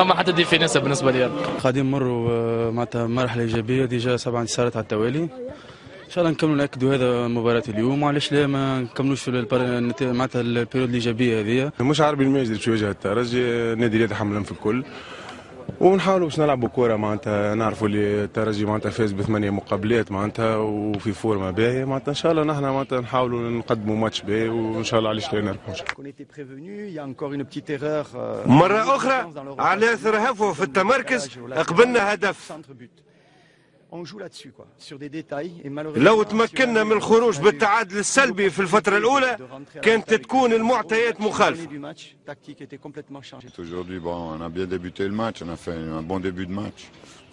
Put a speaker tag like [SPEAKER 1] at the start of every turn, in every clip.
[SPEAKER 1] اما حتى ديفينيسا بالنسبه لي.
[SPEAKER 2] قاعدين نمروا معناتها مرحله ايجابيه، ديجا 7 انتصارات على التوالي. ان شاء الله نكملوا ناكدوا هذا مباراه اليوم، وعلاش لا ما نكملوش في معناتها البيريود الايجابيه هذه.
[SPEAKER 3] مش عربي الماجد باش يواجه الترجي، النادي اللي يتحمل في الكل، ونحاولوا باش نلعبوا كوره معناتها. نعرفوا اللي الترجي معناتها فاز ب8 مقابلات معناتها وفي فورمه باهيه معناتها. ان شاء الله نحن معناتها نحاولوا نقدموا ماتش باهي، وان شاء الله علاش لا نربحوا.
[SPEAKER 4] مره اخرى على اثر هفوه في التمركز قبلنا هدف. لو تمكنا من الخروج بالتعادل السلبي في الفترة الأولى كانت تكون المعطيات مخالفة.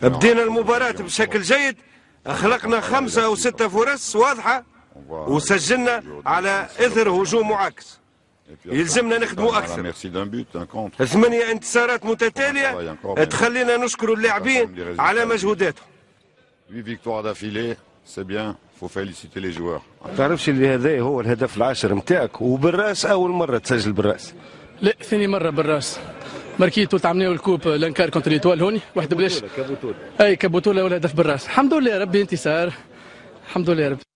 [SPEAKER 4] بدينا المباراة بشكل جيد، خلقنا 5 أو 6 فرص واضحة وسجلنا على إثر هجوم معاكس. يلزمنا نخدموا أكثر. 8 انتصارات متتالية تخلينا نشكر اللاعبين على مجهوداتهم.
[SPEAKER 5] 8 victoires d'affilée, c'est bien, faut féliciter les joueurs.
[SPEAKER 4] تعرفش اللي هذا هو الهدف العاشر نتاعك، وبالراس أول مرة تسجل بالراس؟
[SPEAKER 1] لا، ثاني مرة بالراس. ماركيتو تعملوا الكوب لانكار كونتر ليتوال هوني واحد بلاش. كبطولة. اي كبطولة والهدف بالراس. الحمد لله يا ربي انتصار. الحمد لله يا ربي.